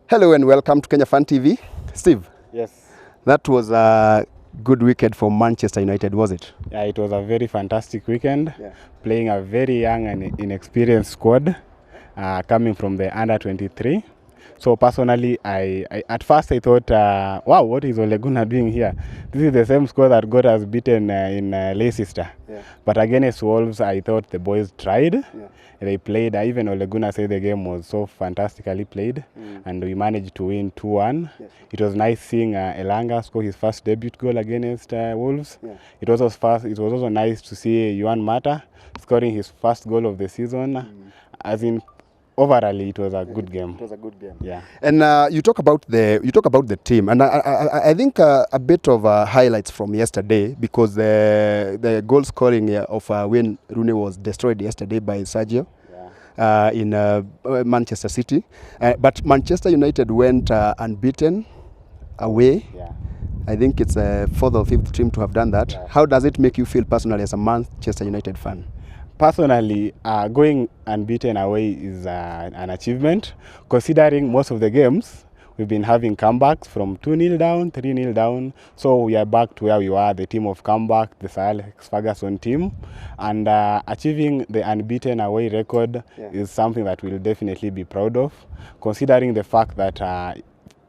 Hello and welcome to Kenya Fan TV. Steve, Yes. that was a good weekend for Manchester United, was it? Yeah, it was a very fantastic weekend. Yeah. Playing a very young and inexperienced squad, coming from the under 23. So personally, I at first I thought, wow, what is Ole Gunnar doing here? This is the same squad that got us beaten in Leicester. Yeah. But against Wolves, I thought the boys tried. Yeah. They played. Even Ole Gunnar said the game was so fantastically played, and we managed to win 2-1. Yes. It was nice seeing Elanga score his first debut goal against Wolves. Yeah. It was also nice to see Juan Mata scoring his first goal of the season. As in, overall, it was a good game. It was a good game. Yeah. And you talk about the team, and I think a bit of highlights from yesterday, because the goal scoring of Wayne Rooney was destroyed yesterday by Sergio in Manchester City, but Manchester United went unbeaten away. Yeah. I think it's a fourth or fifth team to have done that. Yeah. How does it make you feel personally as a Manchester United fan? Personally, going unbeaten away is an achievement, considering most of the games we've been having comebacks from 2-0 down, 3-0 down. So we are back to where we were, the team of comeback, the Sir Alex Ferguson team. And achieving the unbeaten away record is something that we'll definitely be proud of, considering the fact that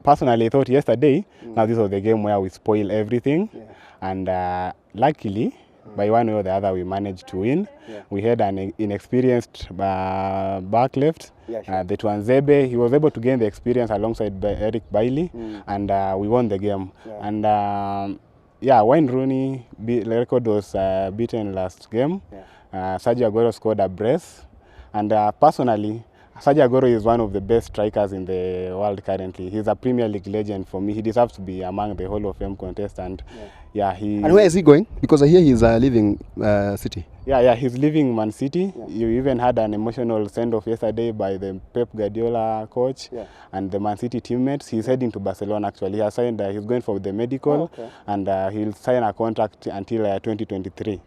personally I thought yesterday, now this was the game where we spoil everything. And luckily, by one way or the other, we managed to win. We had an inexperienced back left, the Tuanzebe. He was able to gain the experience alongside Eric Bailey, and we won the game. And Wayne Rooney, the record was beaten last game. Sergio Aguero scored a brace, and personally, Sergio Aguero is one of the best strikers in the world currently. He's a Premier League legend for me. He deserves to be among the Hall of Fame contestants. And where is he going? Because I hear he's leaving City. Yeah, he's leaving Man City. You even had an emotional send-off yesterday by the Pep Guardiola coach and the Man City teammates. He's heading to Barcelona actually. He has signed, he's going for the medical, and he'll sign a contract until 2023.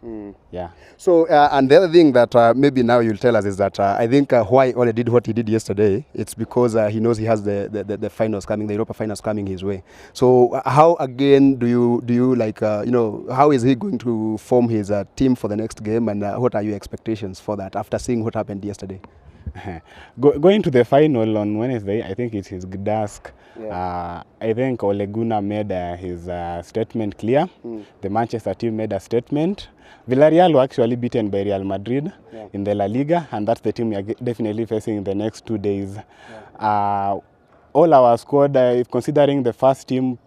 Yeah. So, and the other thing that maybe now you'll tell us is that I think why Ole did what he did yesterday, it's because he knows he has the finals coming, the Europa finals coming his way. So how again do you like, how is he going to form his team for the next game, and what are your expectations for that after seeing what happened yesterday? Going to the final on Wednesday, I think it's his task. I think Ole Gunnar made his statement clear. The Manchester team made a statement. Villarreal were actually beaten by Real Madrid in the La Liga, and that's the team we are definitely facing in the next 2 days. All our squad, considering the first team,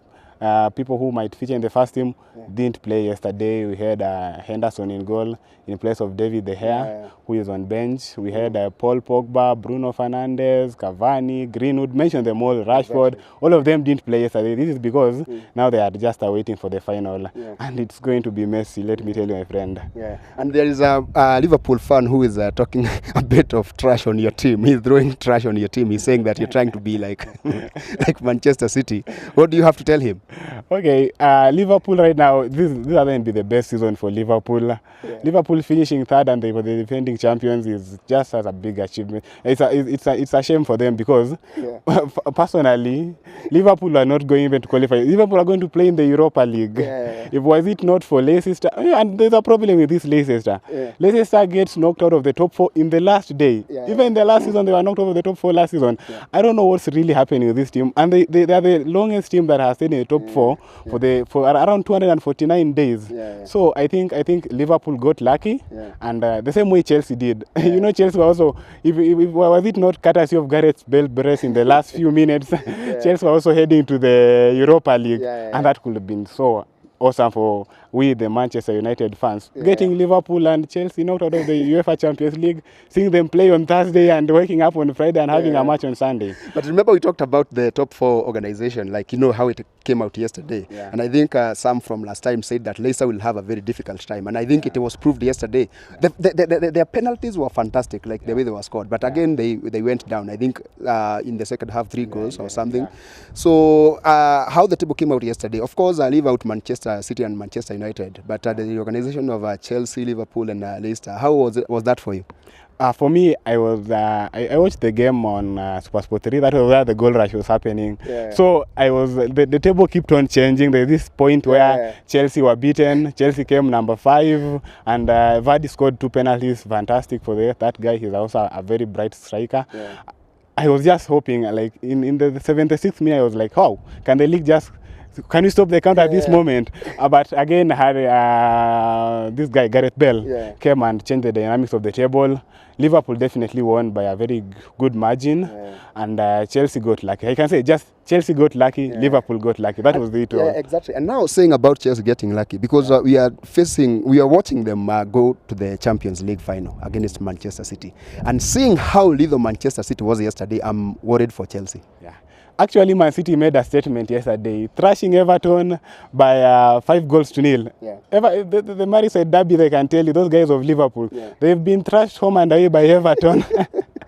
people who might feature in the first team didn't play yesterday. We had Henderson in goal in place of David De Gea, who is on bench. We had Paul Pogba, Bruno Fernandes, Cavani, Greenwood, mention them all, Rashford. All of them didn't play yesterday. This is because now they are just waiting for the final. And it's going to be messy, let me tell you, my friend. And there is a Liverpool fan who is talking a bit of trash on your team. He's throwing trash on your team. He's saying that you're trying to be like like Manchester City. What do you have to tell him? Okay, Liverpool right now, this hasn't been the best season for Liverpool. Liverpool finishing third and they were the defending champions is just as a big achievement. It's a shame for them because personally, Liverpool are not going even to qualify. Liverpool are going to play in the Europa League. If was it not for Leicester, and there's a problem with this Leicester. Leicester gets knocked out of the top 4 in the last day. Even in the last season, they were knocked out of the top 4 last season. I don't know what's really happening with this team. And they are the longest team that has stayed in the top 4 for around 249 days. So I think Liverpool got lucky, and the same way Chelsea did. You know, Chelsea were also, if was it not courtesy of Gareth Bale brace in the last few minutes, Chelsea were also heading to the Europa League, and that could have been so awesome for we, the Manchester United fans. Getting Liverpool and Chelsea knocked out of the UEFA Champions League, seeing them play on Thursday and waking up on Friday and having a match on Sunday. But remember we talked about the top 4 organization, like how it came out yesterday. And I think some from last time said that Leicester will have a very difficult time. And I think it was proved yesterday. Their penalties were fantastic, like the way they were scored. But again, they went down. I think in the second half, 3 goals or something. So how the table came out yesterday, of course, I leave out Manchester City and Manchester United. But the organization of Chelsea, Liverpool and Leicester, how was that for you? For me, I watched the game on SuperSport 3. That was where the goal rush was happening. Yeah. So the table kept on changing. There's this point where Chelsea were beaten. Chelsea came number 5, and Vardy scored 2 penalties. Fantastic for that guy. He's also a very bright striker. Yeah. I was just hoping, like in the 76th minute, I was like, how can the league just... Can we stop the count at this moment? But again, this guy, Gareth Bale, came and changed the dynamics of the table. Liverpool definitely won by a very good margin. And Chelsea got lucky. I can say just Chelsea got lucky, Liverpool got lucky. That was it. Yeah, exactly. And now saying about Chelsea getting lucky, because we are watching them go to the Champions League final against Manchester City. And seeing how little Manchester City was yesterday, I'm worried for Chelsea. Yeah. Actually, Man City made a statement yesterday, thrashing Everton by 5-0. Yeah. The Merseyside derby, they can tell you, those guys of Liverpool, they've been thrashed home and away by Everton.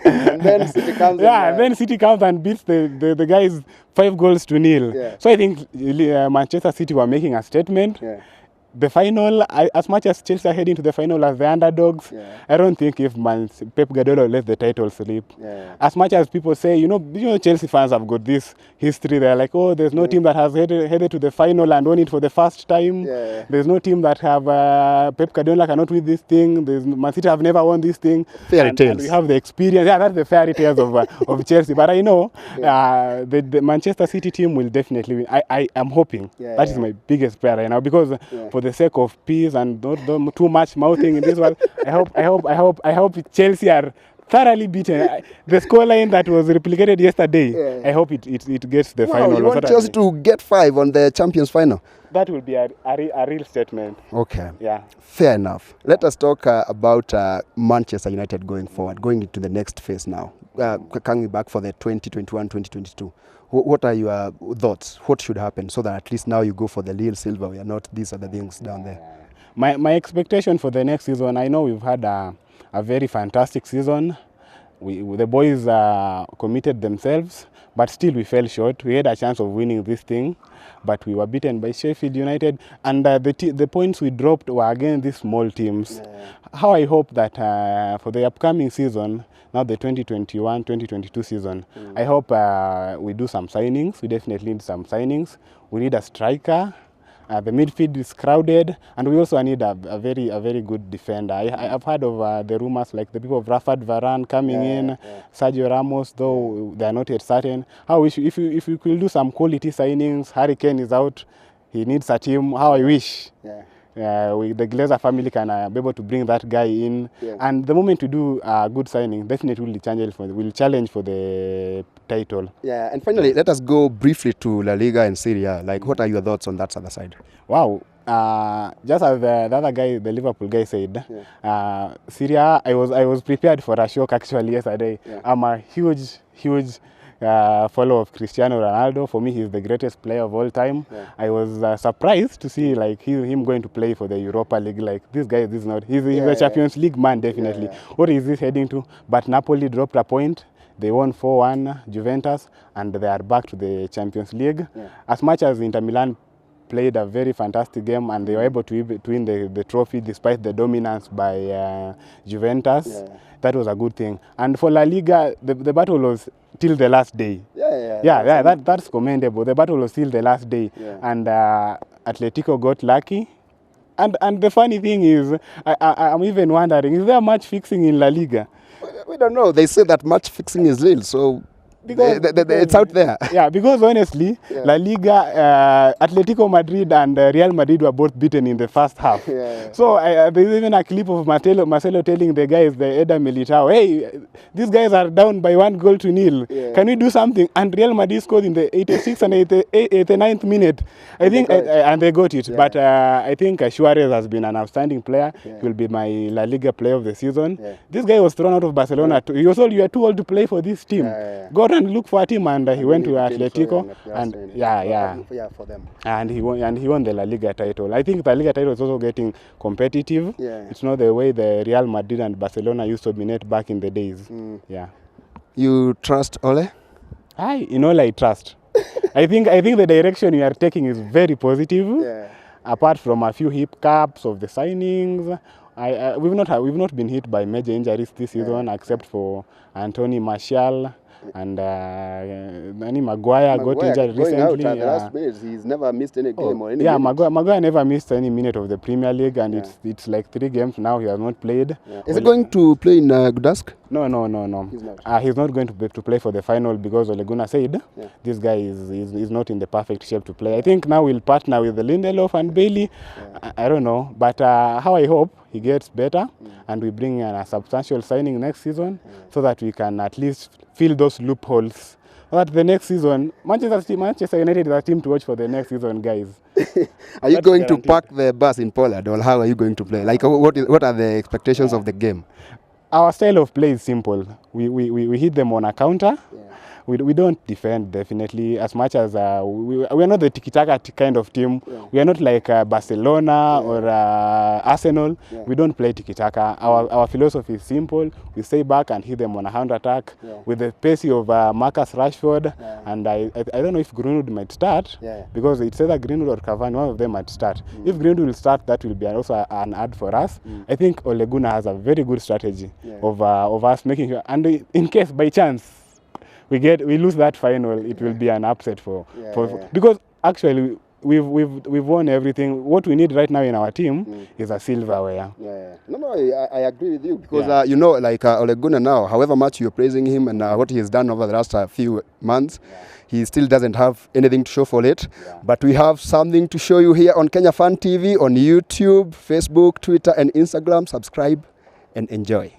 And then City comes then City comes and beats the guys 5-0. Yeah. So I think Manchester City were making a statement. Yeah. The final, as much as Chelsea are heading to the final as the underdogs, I don't think if Pep Guardiola let the title slip. Yeah. As much as people say, you know, Chelsea fans have got this history. They're like, oh, there's no team that has headed to the final and won it for the first time. Yeah. There's no team that have Pep Guardiola cannot win this thing. Man City have never won this thing. Fairy tales. And we have the experience. Yeah, that's the fairy tales of Chelsea. But I know the Manchester City team will definitely win. I am hoping. That is my biggest prayer right now, because for the sake of peace and not too much mouthing in this world, I hope Chelsea are thoroughly beaten. The scoreline that was replicated yesterday, I hope it gets the final. You want Chelsea to get 5 on the Champions final? That will be a real statement. Okay. Yeah. Fair enough. Let us talk about Manchester United going forward, going into the next phase now. Coming back for the 2021-2022. What are your thoughts? What should happen so that at least now you go for the real silver? We are not these other things down there. My expectation for the next season, I know we've had a very fantastic season. The boys committed themselves, but still we fell short. We had a chance of winning this thing, but we were beaten by Sheffield United, and the points we dropped were against these small teams. How I hope that for the upcoming season, now the 2021-2022 season, I hope we do some signings. We definitely need some signings. We need a striker. The midfield is crowded, and we also need a very good defender. I've heard of the rumors, like the people of Rafael Varane coming in, Sergio Ramos, though they are not yet certain. How if we could do some quality signings. Harry Kane is out; he needs a team. How I wish. The Glazer family can be able to bring that guy in, and the moment we do a good signing, definitely will challenge for the title. Yeah, and finally, let us go briefly to La Liga and Serie A. Like, what are your thoughts on that other side? Wow. Just as the other guy, the Liverpool guy said, Serie A, I was prepared for a shock actually yesterday. I'm a huge follower of Cristiano Ronaldo. For me, he's the greatest player of all time. I was surprised to see like him going to play for the Europa League. Like, this guy, he's a Champions League man, definitely. What is this heading to? But Napoli dropped a point. They won 4-1 Juventus, and they are back to the Champions League. As much as Inter Milan played a very fantastic game, and they were able to win the trophy despite the dominance by Juventus. That was a good thing. And for La Liga, the battle was till the last day. That's commendable. The battle was till the last day, and Atletico got lucky. And the funny thing is, I'm even wondering, is there much fixing in La Liga? We don't know. They say that match fixing is real, so it's out there. Yeah, because honestly, La Liga, Atletico Madrid and Real Madrid were both beaten in the first half. So there's even a clip of Marcelo telling the guys, the Eder Militao, hey, these guys are down by 1-0. Can we do something? And Real Madrid scored in the 86th and 89th minute. I think, and they got it. But I think Suarez has been an outstanding player. He will be my La Liga player of the season. This guy was thrown out of Barcelona. He was told, you are too old to play for this team. Go and look for a team, and he went to Atletico, and for them. And he won the La Liga title. I think the La Liga title is also getting competitive. It's not the way the Real Madrid and Barcelona used to dominate back in the days. You trust Ole? In Ole I trust. I think the direction we are taking is very positive. Apart from a few hiccups of the signings, we've not been hit by major injuries this season, except for Anthony Martial and Maguire got injured going recently. out at the last minute. He's never missed any game or any yeah, minute. Maguire never missed any minute of the Premier League, and it's like 3 games now he has not played. Is he going to play in Gdańsk? No. He's not. He's not going to play for the final because Ole Gunnar said this guy is not in the perfect shape to play. I think now we'll partner with Lindelof and Bailey. I don't know, but how I hope he gets better and we bring in a substantial signing next season so that we can at least fill those loopholes. So that the next season, Manchester United is a team to watch for the next season, guys. Are you going to park the bus in Poland, or how are you going to play? Like, what are the expectations of the game? Our style of play is simple. We hit them on a counter. We don't defend, definitely, as much as we are not the tiki-taka kind of team. We are not like Barcelona or Arsenal. We don't play tiki-taka. Our philosophy is simple. We stay back and hit them on a counter-attack with the pace of Marcus Rashford. And I don't know if Greenwood might start, because it's either Greenwood or Cavani, one of them might start. If Greenwood will start, that will be also an add for us. I think Ole Gunnar has a very good strategy of us making sure, and in case by chance we lose that final, it will be an upset for because actually we've won everything. What we need right now in our team is a silverware. No, I agree with you, because you know, like Ole Gunnar now, however much you're praising him and what he has done over the last few months, he still doesn't have anything to show for it. But we have something to show you here on Kenya Fan TV, on YouTube, Facebook, Twitter and Instagram. Subscribe and enjoy.